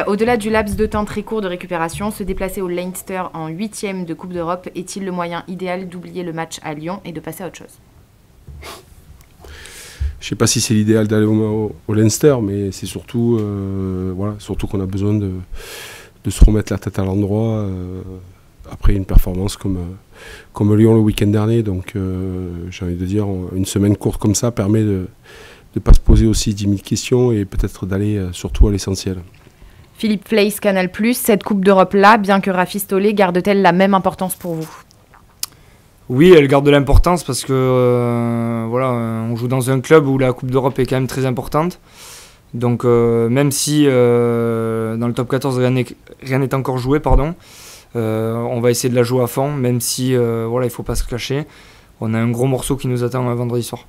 Au-delà du laps de temps très court de récupération, se déplacer au Leinster en 8e de Coupe d'Europe est-il le moyen idéal d'oublier le match à Lyon et de passer à autre chose? Je ne sais pas si c'est l'idéal d'aller au Leinster, mais c'est surtout, surtout qu'on a besoin de se remettre la tête à l'endroit après une performance comme Lyon le week-end dernier. Donc j'ai envie de dire, une semaine courte comme ça permet de ne pas se poser aussi 10 000 questions et peut-être d'aller surtout à l'essentiel. Philippe Fleiss, Canal+, cette Coupe d'Europe-là, bien que rafistolée, garde-t-elle la même importance pour vous? Oui, elle garde de l'importance parce que on joue dans un club où la Coupe d'Europe est quand même très importante. Donc même si dans le top 14 rien n'est encore joué, on va essayer de la jouer à fond, même si il ne faut pas se cacher. On a un gros morceau qui nous attend vendredi soir.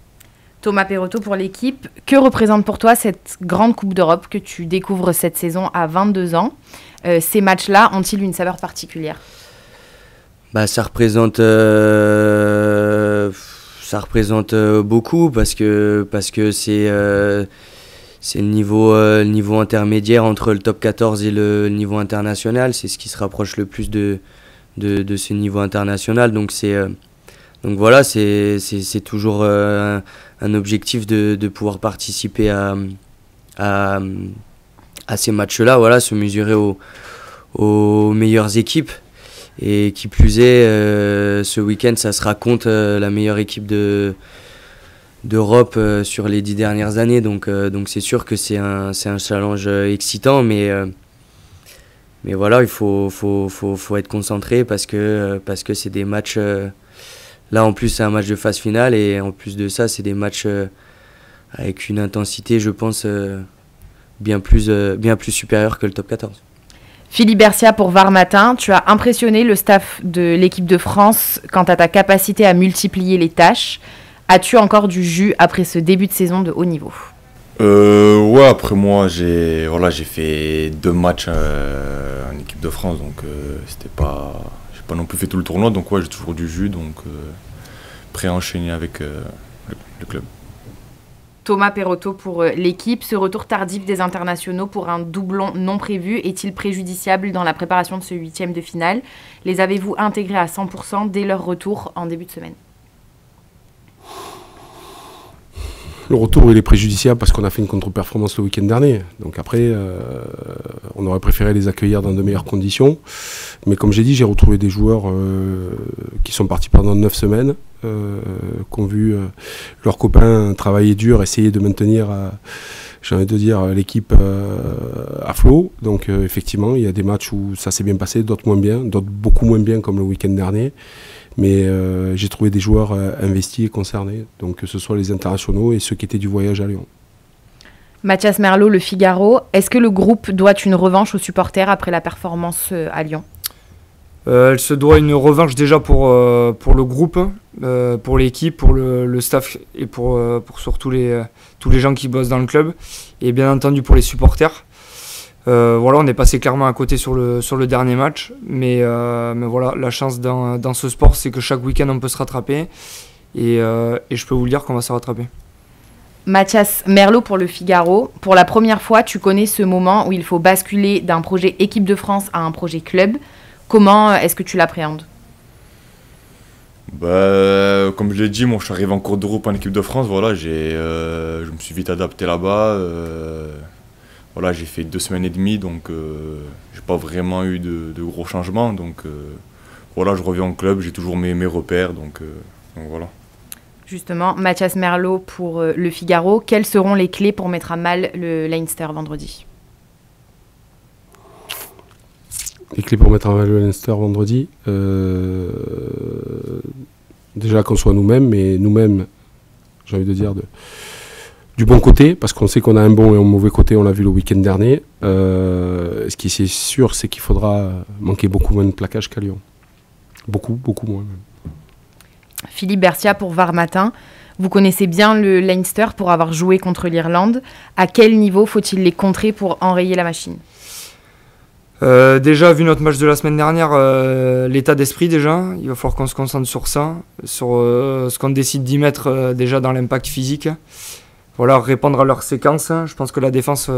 Thomas Perotto pour l'équipe, que représente pour toi cette grande Coupe d'Europe que tu découvres cette saison à 22 ans? Ces matchs-là ont-ils une saveur particulière? Ça représente beaucoup parce que c'est le niveau intermédiaire entre le top 14 et le niveau international. C'est ce qui se rapproche le plus de ce niveau international. Donc c'est toujours un objectif de pouvoir participer à ces matchs-là, se mesurer aux meilleures équipes. Et qui plus est, ce week-end, ça sera contre la meilleure équipe d'Europe sur les 10 dernières années. Donc c'est sûr que c'est un challenge excitant, mais voilà, il faut être concentré parce que c'est des matchs. Là, en plus, c'est un match de phase finale et en plus de ça, c'est des matchs avec une intensité, je pense, bien plus supérieure que le top 14. Philippe Bercia pour VAR Matin, tu as impressionné le staff de l'équipe de France quant à ta capacité à multiplier les tâches. As-tu encore du jus après ce début de saison de haut niveau? Ouais, après moi, j'ai fait 2 matchs en équipe de France, donc j'ai pas non plus fait tout le tournoi, donc ouais, j'ai toujours du jus, donc prêt à enchaîner avec le club. Thomas Perotto pour l'équipe, ce retour tardif des internationaux pour un doublon non prévu est-il préjudiciable dans la préparation de ce 8e de finale? Les avez-vous intégrés à 100% dès leur retour en début de semaine? Le retour, il est préjudiciable parce qu'on a fait une contre-performance le week-end dernier. Donc après, on aurait préféré les accueillir dans de meilleures conditions. Mais comme j'ai dit, j'ai retrouvé des joueurs qui sont partis pendant 9 semaines, qui ont vu leurs copains travailler dur, essayer de maintenir, j'ai envie de dire, l'équipe à flot. Donc effectivement, il y a des matchs où ça s'est bien passé, d'autres moins bien, d'autres beaucoup moins bien comme le week-end dernier. Mais j'ai trouvé des joueurs investis et concernés, donc que ce soit les internationaux et ceux qui étaient du voyage à Lyon. Mathias Merlot, Le Figaro, est-ce que le groupe doit une revanche aux supporters après la performance à Lyon? Elle se doit une revanche déjà pour le groupe, pour l'équipe, pour le staff et pour surtout tous les gens qui bossent dans le club, et bien entendu pour les supporters. On est passé clairement à côté sur le dernier match, mais voilà, la chance dans ce sport, c'est que chaque week-end on peut se rattraper, et je peux vous le dire qu'on va se rattraper. Mathias Merlot pour Le Figaro, pour la première fois, tu connais ce moment où il faut basculer d'un projet équipe de France à un projet club. Comment est-ce que tu l'appréhendes? Comme je l'ai dit, moi je suis arrivé en cours d'Europe en équipe de France, je me suis vite adapté là-bas. J'ai fait 2 semaines et demie, donc j'ai pas vraiment eu de gros changements. Donc je reviens au club, j'ai toujours mes repères, donc voilà. Justement, Mathias Merlot pour Le Figaro, quelles seront les clés pour mettre à mal le Leinster vendredi? Les clés pour mettre à mal le Leinster vendredi, déjà qu'on soit nous-mêmes, mais nous-mêmes, j'ai envie de dire, du bon côté, parce qu'on sait qu'on a un bon et un mauvais côté, on l'a vu le week-end dernier. Ce qui est sûr, c'est qu'il faudra manquer beaucoup moins de plaquage qu'à Lyon. Beaucoup moins même. Philippe Bercia pour VAR Matin, vous connaissez bien le Leinster pour avoir joué contre l'Irlande. À quel niveau faut-il les contrer pour enrayer la machine? Déjà, vu notre match de la semaine dernière, l'état d'esprit déjà, il va falloir qu'on se concentre sur ça, sur ce qu'on décide d'y mettre déjà dans l'impact physique. Voilà, répondre à leur séquence. Je pense que la défense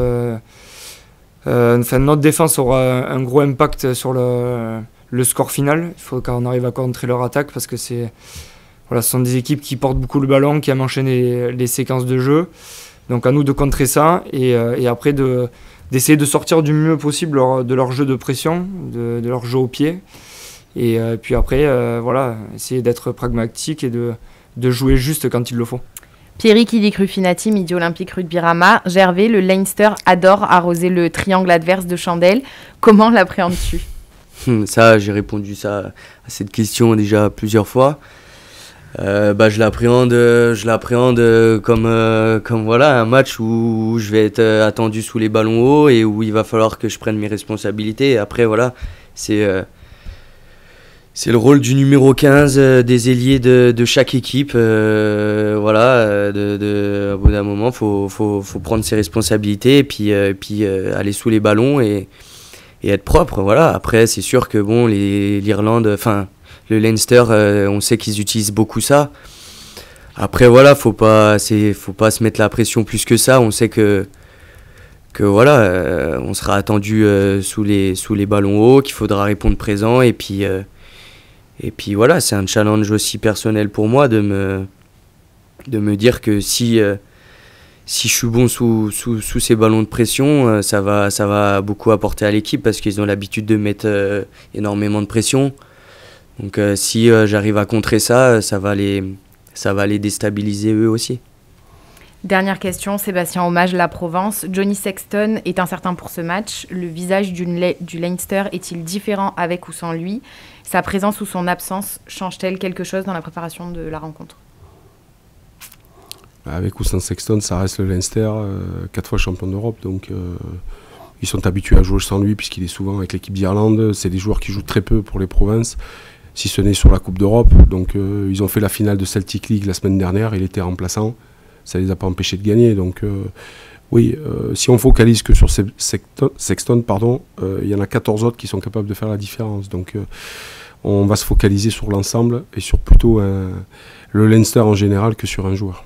Notre défense aura un gros impact sur le score final. Il faut qu'on arrive à contrer leur attaque parce que ce sont des équipes qui portent beaucoup le ballon, qui aiment enchaîner les séquences de jeu. Donc à nous de contrer ça et après d'essayer de sortir du mieux possible de leur jeu de pression, de leur jeu au pied. Et puis après, essayer d'être pragmatique et de jouer juste quand il le faut. Pierrick Illic Ruffinati, midi olympique Rugby Rama. Gervais, le Leinster adore arroser le triangle adverse de chandelles. Comment l'appréhendes-tu ? Ça, j'ai répondu à cette question déjà plusieurs fois. Je l'appréhende comme voilà, un match où je vais être attendu sous les ballons hauts et où il va falloir que je prenne mes responsabilités. Et après, voilà, c'est le rôle du numéro 15 des ailiers de chaque équipe. Au bout d'un moment, faut prendre ses responsabilités et puis aller sous les ballons et être propre. Voilà. Après, c'est sûr que l'Irlande, le Leinster, on sait qu'ils utilisent beaucoup ça. Après, voilà, faut pas se mettre la pression plus que ça. On sait que on sera attendu sous les ballons hauts, qu'il faudra répondre présent et puis voilà, c'est un challenge aussi personnel pour moi de me dire que si je suis bon sous ces ballons de pression, ça va beaucoup apporter à l'équipe parce qu'ils ont l'habitude de mettre énormément de pression. Donc si j'arrive à contrer ça, ça va les déstabiliser eux aussi. Dernière question, Sébastien Hommage, La Provence. Johnny Sexton est incertain pour ce match. Le visage du Leinster est-il différent avec ou sans lui ? Sa présence ou son absence change-t-elle quelque chose dans la préparation de la rencontre ? Avec ou sans Sexton, ça reste le Leinster, 4 fois champion d'Europe. Donc ils sont habitués à jouer sans lui puisqu'il est souvent avec l'équipe d'Irlande. C'est des joueurs qui jouent très peu pour les provinces, si ce n'est sur la Coupe d'Europe. Donc ils ont fait la finale de Celtic League la semaine dernière, il était remplaçant. Ça ne les a pas empêchés de gagner. Donc si on focalise que sur Sexton, il y en a 14 autres qui sont capables de faire la différence. Donc on va se focaliser sur l'ensemble et sur plutôt le Leinster en général que sur un joueur.